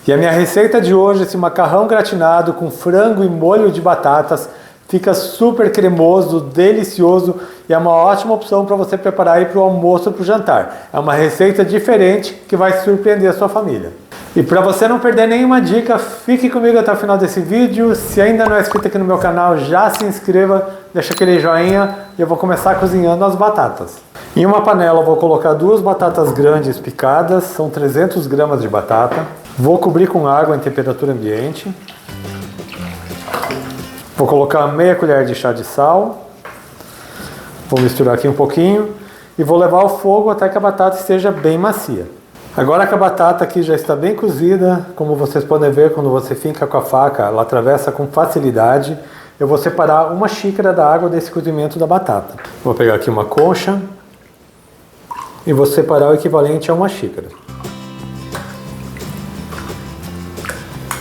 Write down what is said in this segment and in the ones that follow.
E a minha receita de hoje, esse macarrão gratinado com frango e molho de batatas, fica super cremoso, delicioso e é uma ótima opção para você preparar aí para o almoço ou para o jantar. É uma receita diferente que vai surpreender a sua família. E para você não perder nenhuma dica, fique comigo até o final desse vídeo. Se ainda não é inscrito aqui no meu canal, já se inscreva, deixa aquele joinha e eu vou começar cozinhando as batatas. Em uma panela eu vou colocar 2 batatas grandes picadas, são 300 gramas de batata. Vou cobrir com água em temperatura ambiente. Vou colocar meia colher de chá de sal. Vou misturar aqui um pouquinho e vou levar ao fogo até que a batata esteja bem macia. Agora que a batata aqui já está bem cozida, como vocês podem ver, quando você finca com a faca, ela atravessa com facilidade. Eu vou separar 1 xícara da água desse cozimento da batata. Vou pegar aqui uma concha e vou separar o equivalente a 1 xícara.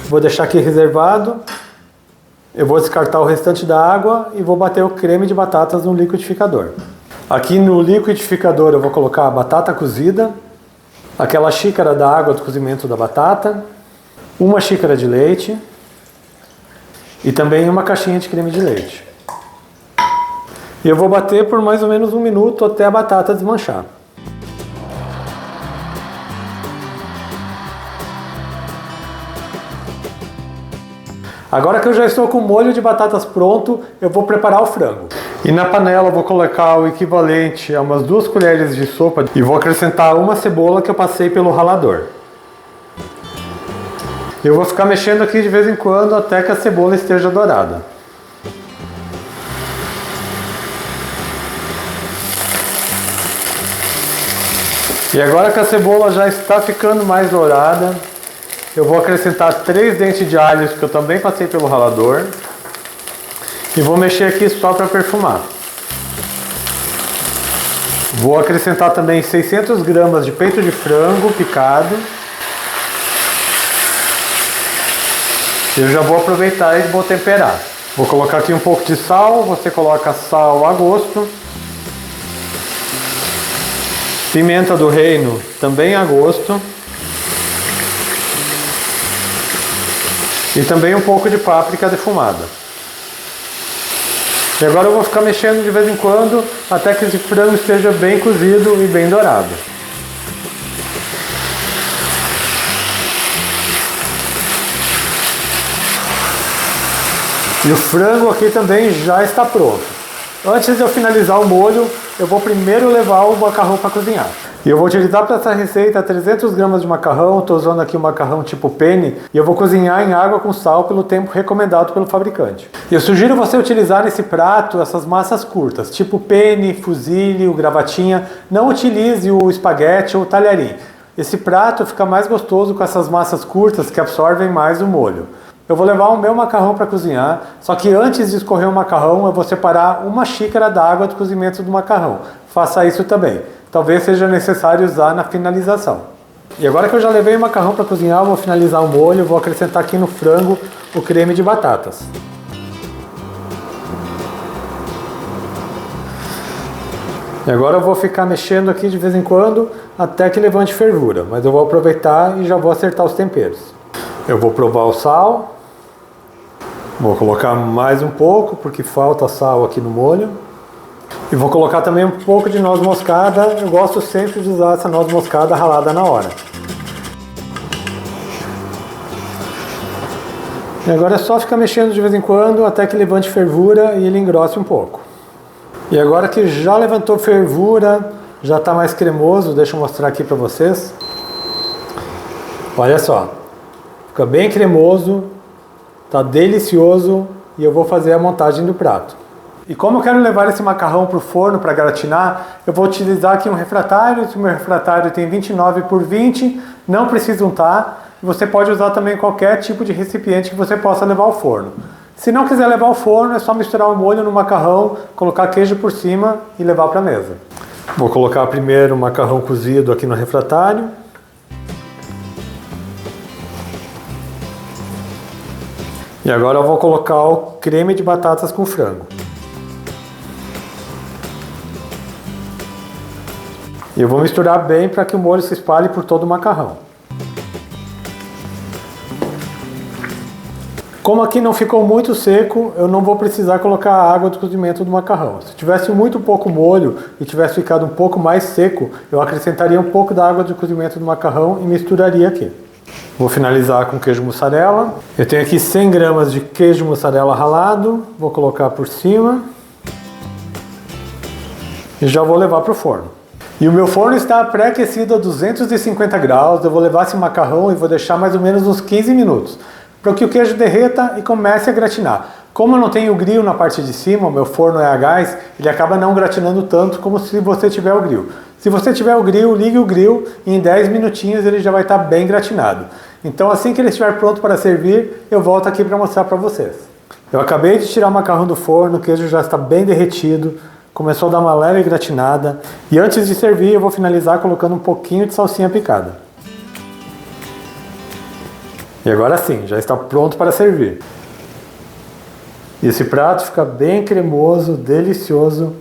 Vou deixar aqui reservado. Eu vou descartar o restante da água e vou bater o creme de batatas no liquidificador. Aqui no liquidificador eu vou colocar a batata cozida, aquela xícara da água do cozimento da batata, 1 xícara de leite e também 1 caixinha de creme de leite. E eu vou bater por mais ou menos 1 minuto até a batata desmanchar. Agora que eu já estou com o molho de batatas pronto, eu vou preparar o frango. E na panela eu vou colocar o equivalente a umas 2 colheres de sopa e vou acrescentar 1 cebola que eu passei pelo ralador. Eu vou ficar mexendo aqui de vez em quando até que a cebola esteja dourada. E agora que a cebola já está ficando mais dourada, eu vou acrescentar 3 dentes de alho que eu também passei pelo ralador. E vou mexer aqui só para perfumar. Vou acrescentar também 600 gramas de peito de frango picado. Eu já vou aproveitar e vou temperar. Vou colocar aqui um pouco de sal, você coloca sal a gosto. Pimenta do reino também a gosto. E também um pouco de páprica defumada. E agora eu vou ficar mexendo de vez em quando até que esse frango esteja bem cozido e bem dourado. E o frango aqui também já está pronto. Antes de eu finalizar o molho, eu vou primeiro levar o macarrão para cozinhar. E eu vou utilizar para essa receita 300 gramas de macarrão, estou usando aqui um macarrão tipo penne, e eu vou cozinhar em água com sal pelo tempo recomendado pelo fabricante. Eu sugiro você utilizar nesse prato essas massas curtas, tipo penne, fusilli, gravatinha, não utilize o espaguete ou o talharim. Esse prato fica mais gostoso com essas massas curtas que absorvem mais o molho. Eu vou levar o meu macarrão para cozinhar, só que antes de escorrer o macarrão eu vou separar 1 xícara da água do cozimento do macarrão. Faça isso também. Talvez seja necessário usar na finalização. E agora que eu já levei o macarrão para cozinhar, eu vou finalizar o molho, vou acrescentar aqui no frango o creme de batatas. E agora eu vou ficar mexendo aqui de vez em quando até que levante fervura, mas eu vou aproveitar e já vou acertar os temperos. Eu vou provar o sal. Vou colocar mais um pouco, porque falta sal aqui no molho. E vou colocar também um pouco de noz moscada. Eu gosto sempre de usar essa noz moscada ralada na hora. E agora é só ficar mexendo de vez em quando até que levante fervura e ele engrosse um pouco. E agora que já levantou fervura, já está mais cremoso, deixa eu mostrar aqui para vocês. Olha só, fica bem cremoso, está delicioso e eu vou fazer a montagem do prato. E como eu quero levar esse macarrão para o forno para gratinar, eu vou utilizar aqui um refratário. O meu refratário tem 29 por 20, não precisa untar. Você pode usar também qualquer tipo de recipiente que você possa levar ao forno. Se não quiser levar ao forno, é só misturar o molho no macarrão, colocar queijo por cima e levar para a mesa. Vou colocar primeiro o macarrão cozido aqui no refratário. E agora eu vou colocar o creme de batatas com frango. E eu vou misturar bem para que o molho se espalhe por todo o macarrão. Como aqui não ficou muito seco, eu não vou precisar colocar a água do cozimento do macarrão. Se tivesse muito pouco molho e tivesse ficado um pouco mais seco, eu acrescentaria um pouco da água do cozimento do macarrão e misturaria aqui. Vou finalizar com queijo mussarela. Eu tenho aqui 100 gramas de queijo mussarela ralado, vou colocar por cima e já vou levar para o forno. E o meu forno está pré-aquecido a 250 graus, eu vou levar esse macarrão e vou deixar mais ou menos uns 15 minutos, para que o queijo derreta e comece a gratinar. Como eu não tenho grill na parte de cima, o meu forno é a gás, ele acaba não gratinando tanto como se você tiver o grill. Se você tiver o grill, ligue o grill e em 10 minutinhos ele já vai estar bem gratinado. Então assim que ele estiver pronto para servir, eu volto aqui para mostrar para vocês. Eu acabei de tirar o macarrão do forno, o queijo já está bem derretido, começou a dar uma leve gratinada. E antes de servir, eu vou finalizar colocando um pouquinho de salsinha picada. E agora sim, já está pronto para servir. E esse prato fica bem cremoso, delicioso.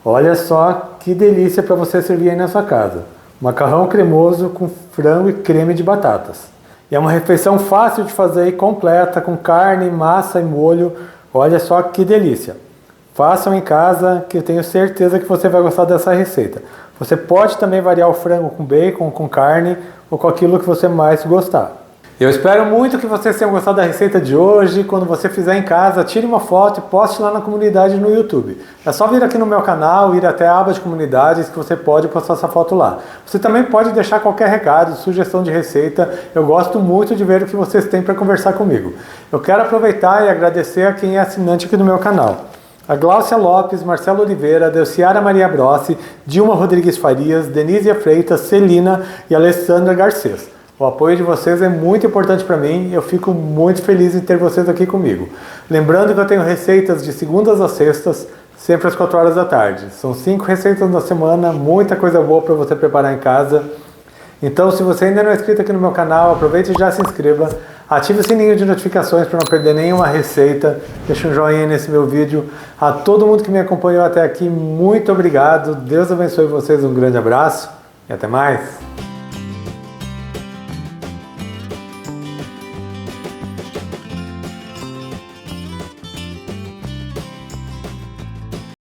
Olha só que delícia para você servir aí na sua casa. Macarrão cremoso com frango e creme de batatas. E é uma refeição fácil de fazer e completa, com carne, massa e molho. Olha só que delícia. Façam em casa, que eu tenho certeza que você vai gostar dessa receita. Você pode também variar o frango com bacon, com carne ou com aquilo que você mais gostar. Eu espero muito que vocês tenham gostado da receita de hoje. Quando você fizer em casa, tire uma foto e poste lá na comunidade no YouTube. É só vir aqui no meu canal, ir até a aba de comunidades que você pode postar essa foto lá. Você também pode deixar qualquer recado, sugestão de receita. Eu gosto muito de ver o que vocês têm para conversar comigo. Eu quero aproveitar e agradecer a quem é assinante aqui do meu canal. A Gláucia Lopes, Marcelo Oliveira, Delciara Maria Brossi, Dilma Rodrigues Farias, Denísia Freitas, Celina e Alessandra Garcês. O apoio de vocês é muito importante para mim e eu fico muito feliz em ter vocês aqui comigo. Lembrando que eu tenho receitas de segundas a sextas, sempre às 4 horas da tarde. São 5 receitas na semana, muita coisa boa para você preparar em casa. Então, se você ainda não é inscrito aqui no meu canal, aproveite e já se inscreva. Ative o sininho de notificações para não perder nenhuma receita. Deixe um joinha nesse meu vídeo. A todo mundo que me acompanhou até aqui, muito obrigado. Deus abençoe vocês, um grande abraço e até mais.